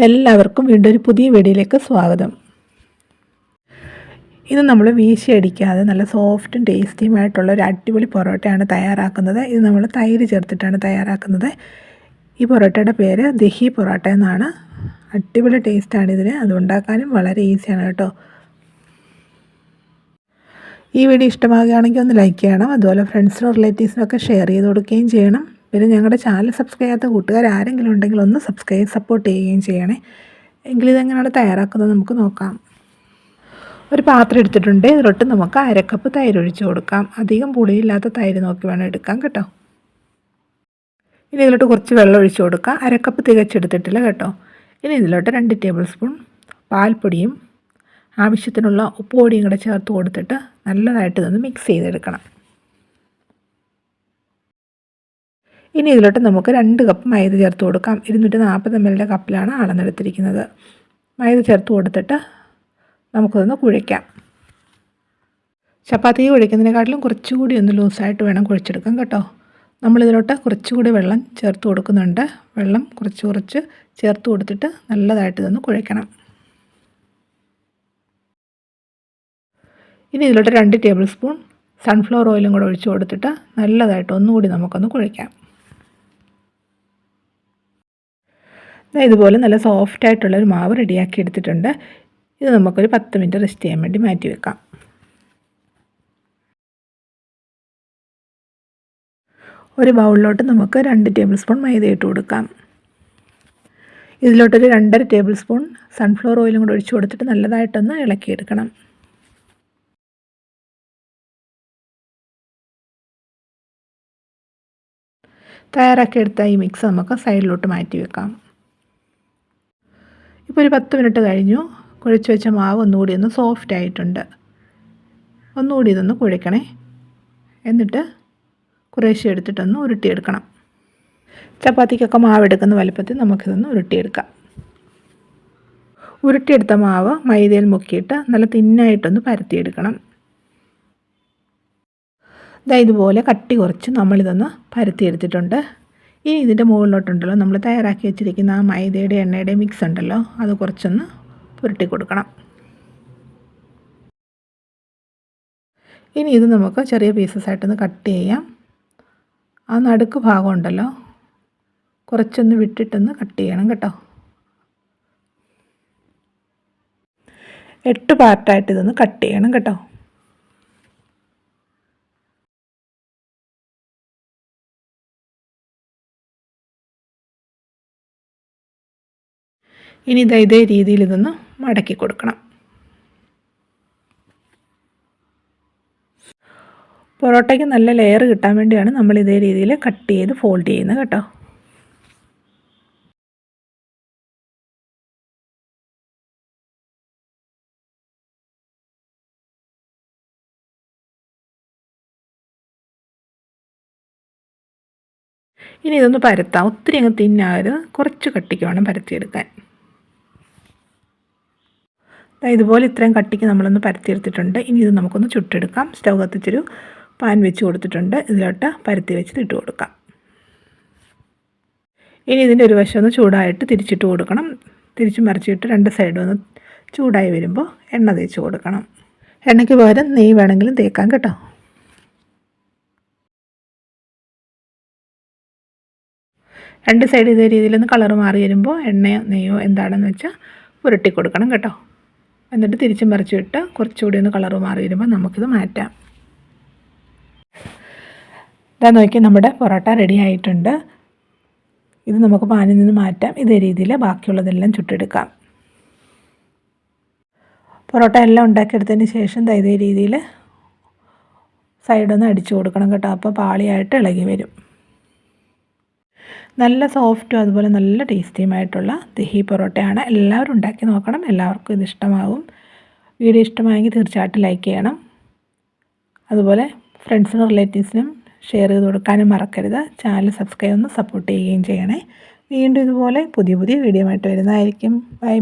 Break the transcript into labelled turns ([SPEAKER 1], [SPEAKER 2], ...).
[SPEAKER 1] എല്ലാവർക്കും വീണ്ടും ഒരു പുതിയ വീഡിയോയിലേക്ക് സ്വാഗതം. ഇത് നമ്മൾ വീശിയടിക്കാതെ നല്ല സോഫ്റ്റും ടേസ്റ്റിയുമായിട്ടുള്ള ഒരു അടിപൊളി പൊറോട്ടയാണ് തയ്യാറാക്കുന്നത്. ഇത് നമ്മൾ തൈര് ചേർത്തിട്ടാണ് തയ്യാറാക്കുന്നത്. ഈ പൊറോട്ടയുടെ പേര് ദഹി പൊറോട്ട എന്നാണ്. അടിപൊളി ടേസ്റ്റാണ് ഇതിന്. അത് ഉണ്ടാക്കാനും വളരെ ഈസിയാണ് കേട്ടോ. ഈ വീഡിയോ ഇഷ്ടമാകുകയാണെങ്കിൽ ഒന്ന് ലൈക്ക് ചെയ്യണം. അതുപോലെ ഫ്രണ്ട്സിനും റിലേറ്റീവ്സിനൊക്കെ ഷെയർ ചെയ്ത് കൊടുക്കുകയും ചെയ്യണം. പിന്നെ ഞങ്ങളുടെ ചാനൽ സബ്സ്ക്രൈബ് ചെയ്യാത്ത കൂട്ടുകാർ ആരെങ്കിലും ഉണ്ടെങ്കിൽ ഒന്ന് സപ്പോർട്ട് ചെയ്യുകയും ചെയ്യണേ. എങ്കിലിതെങ്ങനെയാണ് തയ്യാറാക്കുന്നത് നമുക്ക് നോക്കാം. ഒരു പാത്രം എടുത്തിട്ടുണ്ട്. ഇതിലോട്ട് നമുക്ക് 1/2 കപ്പ് തൈര് ഒഴിച്ച് കൊടുക്കാം. അധികം പുളിയില്ലാത്ത തൈര് നോക്കി വേണം എടുക്കാൻ കേട്ടോ. ഇനി ഇതിലോട്ട് കുറച്ച് വെള്ളം ഒഴിച്ച് കൊടുക്കാം. 1/2 കപ്പ് തികച്ചെടുത്തിട്ടില്ല കേട്ടോ. ഇനി ഇതിലോട്ട് 2 ടേബിൾ സ്പൂൺ പാൽപ്പൊടിയും ആവശ്യത്തിനുള്ള ഉപ്പ് പൊടിയും കൂടെ ചേർത്ത് കൊടുത്തിട്ട് നല്ലതായിട്ട് ഇതൊന്ന് മിക്സ് ചെയ്തെടുക്കണം. ഇനി ഇതിലോട്ട് നമുക്ക് 2 കപ്പ് മൈദ ചേർത്ത് കൊടുക്കാം. 240 ml കപ്പിലാണ് അളന്നെടുത്തിരിക്കുന്നത്. മൈദ ചേർത്ത് കൊടുത്തിട്ട് നമുക്കതൊന്ന് കുഴയ്ക്കാം. ചപ്പാത്തി കുഴയ്ക്കുന്നതിനെക്കാട്ടിലും കുറച്ചുകൂടി ഒന്ന് ലൂസായിട്ട് വേണം കുഴച്ചെടുക്കാൻ കേട്ടോ. നമ്മളിതിലോട്ട് കുറച്ചുകൂടി വെള്ളം ചേർത്ത് കൊടുക്കുന്നുണ്ട്. വെള്ളം കുറച്ച് ചേർത്ത് കൊടുത്തിട്ട് നല്ലതായിട്ട് ഇതൊന്ന് കുഴയ്ക്കണം. ഇനി ഇതിലോട്ട് 2 ടേബിൾ സ്പൂൺ സൺഫ്ലവർ ഓയിലും കൂടെ ഒഴിച്ച് കൊടുത്തിട്ട് നല്ലതായിട്ട് ഒന്നുകൂടി നമുക്കൊന്ന് കുഴയ്ക്കാം. ഇതുപോലെ നല്ല സോഫ്റ്റായിട്ടുള്ളൊരു മാവ് റെഡിയാക്കി എടുത്തിട്ടുണ്ട്. ഇത് നമുക്കൊരു 10 മിനിറ്റ് റെസ്റ്റ് ചെയ്യാൻ വേണ്ടി മാറ്റി വെക്കാം. ഒരു ബൗളിലോട്ട് നമുക്ക് 2 ടേബിൾ സ്പൂൺ മൈദ ഇട്ട് കൊടുക്കാം. ഇതിലോട്ടൊരു 2.5 ടേബിൾ സ്പൂൺ സൺഫ്ലവർ ഓയിലും കൂടെ ഒഴിച്ച് കൊടുത്തിട്ട് നല്ലതായിട്ടൊന്ന് ഇളക്കിയെടുക്കണം. തയ്യാറാക്കിയെടുത്ത ഈ മിക്സ് നമുക്ക് സൈഡിലോട്ട് മാറ്റി വെക്കാം. ഇപ്പോൾ ഒരു 10 മിനിറ്റ് കഴിഞ്ഞു. കുഴച്ച് വെച്ച മാവ് ഒന്നുകൂടി ഒന്ന് സോഫ്റ്റ് ആയിട്ടുണ്ട്. ഒന്നുകൂടി ഇതൊന്ന് കുഴയ്ക്കണേ. എന്നിട്ട് കുറേശ്ശെ എടുത്തിട്ടൊന്ന് ഉരുട്ടിയെടുക്കണം. ചപ്പാത്തിക്കൊക്കെ മാവ് എടുക്കുന്ന വലുപ്പത്തിൽ നമുക്കിതൊന്ന് ഉരുട്ടിയെടുക്കാം. ഉരുട്ടിയെടുത്ത മാവ് മൈദയിൽ മുക്കിയിട്ട് നല്ല തിന്നായിട്ടൊന്ന് പരത്തിയെടുക്കണം. ഇതുപോലെ കട്ടി കുറച്ച് നമ്മളിതൊന്ന് പരത്തിയെടുത്തിട്ടുണ്ട്. ഇനി ഇതിൻ്റെ മുകളിലോട്ടുണ്ടല്ലോ നമ്മൾ തയ്യാറാക്കി വെച്ചിരിക്കുന്ന ആ മൈദയുടെ എണ്ണയുടെ മിക്സ് ഉണ്ടല്ലോ, അത് കുറച്ചൊന്ന് പുരട്ടി കൊടുക്കണം. ഇനി ഇത് നമുക്ക് ചെറിയ പീസസായിട്ടൊന്ന് കട്ട് ചെയ്യാം. ആ നടുക്ക് ഭാഗം ഉണ്ടല്ലോ കുറച്ചൊന്ന് വിട്ടിട്ടൊന്ന് കട്ട് ചെയ്യണം കേട്ടോ. 8 പാർട്ടായിട്ട് ഇതൊന്ന് കട്ട് ചെയ്യണം കേട്ടോ. ഇനി ഇതേ രീതിയിൽ ഇതൊന്ന് മടക്കി കൊടുക്കണം. പൊറോട്ടയ്ക്ക് നല്ല ലെയർ കിട്ടാൻ വേണ്ടിയാണ് നമ്മൾ ഇതേ രീതിയിൽ കട്ട് ചെയ്ത് ഫോൾഡ് ചെയ്യുന്നത് കേട്ടോ. ഇനി ഇതൊന്ന് പരത്താം. ഒത്തിരി അങ്ങ് തിന്നാകരുത്, കുറച്ച് കട്ടിക്ക് വേണം പരത്തിയെടുക്കാൻ. ഇതുപോലെ ഇത്രയും കട്ടിക്ക് നമ്മളൊന്ന് പരത്തിയെടുത്തിട്ടുണ്ട്. ഇനി ഇത് നമുക്കൊന്ന് ചുട്ടെടുക്കാം. സ്റ്റൗ കത്തിച്ചൊരു പാൻ വെച്ച് കൊടുത്തിട്ടുണ്ട്. ഇതിലോട്ട് പരത്തി വെച്ച് ഇട്ട് കൊടുക്കാം. ഇനി ഇതിൻ്റെ ഒരു വശം ഒന്ന് ചൂടായിട്ട് തിരിച്ചിട്ട് കൊടുക്കണം. തിരിച്ച് മറിച്ചിട്ട് 2 സൈഡും ഒന്ന് ചൂടായി വരുമ്പോൾ എണ്ണ തേച്ച് കൊടുക്കണം. എണ്ണയ്ക്ക് പകരം നെയ്യ് വേണമെങ്കിലും തേക്കാം കേട്ടോ. രണ്ട് സൈഡ് ഇതേ രീതിയിലൊന്ന് കളർ മാറി വരുമ്പോൾ എണ്ണയോ നെയ്യോ എന്താണെന്ന് വെച്ചാൽ പുരട്ടി കൊടുക്കണം കേട്ടോ. എന്നിട്ട് തിരിച്ചും മറിച്ചിട്ട് കുറച്ചുകൂടി ഒന്ന് കളർ മാറി വരുമ്പോൾ നമുക്കിത് മാറ്റാം. ഇതാ നോക്കി, നമ്മുടെ പൊറോട്ട റെഡി ആയിട്ടുണ്ട്. ഇത് നമുക്ക് പാനിൽ നിന്ന് മാറ്റാം. ഇതേ രീതിയിൽ ബാക്കിയുള്ളതെല്ലാം ചുട്ടെടുക്കാം. പൊറോട്ട എല്ലാം ഉണ്ടാക്കിയെടുത്തതിന് ശേഷം ഇതേ രീതിയിൽ സൈഡൊന്ന് അടിച്ചു കൊടുക്കണം കേട്ടോ. അപ്പോൾ പാളിയായിട്ട് ഇളകി വരും. നല്ല സോഫ്റ്റും അതുപോലെ നല്ല ടേസ്റ്റിയുമായിട്ടുള്ള ദഹി പൊറോട്ടയാണ്. എല്ലാവരും ഉണ്ടാക്കി നോക്കണം. എല്ലാവർക്കും ഇത് ഇഷ്ടമാകും. വീഡിയോ ഇഷ്ടമായെങ്കിൽ തീർച്ചയായിട്ടും ലൈക്ക് ചെയ്യണം. അതുപോലെ ഫ്രണ്ട്സിനും റിലേറ്റീവ്സിനും ഷെയർ ചെയ്ത് കൊടുക്കാനും മറക്കരുത്. ചാനൽ സബ്സ്ക്രൈബ് ഒന്ന് സപ്പോർട്ട് ചെയ്യുകയും ചെയ്യണേ. വീണ്ടും ഇതുപോലെ പുതിയ വീഡിയോ ആയിട്ട് വരുന്നതായിരിക്കും. ബൈ.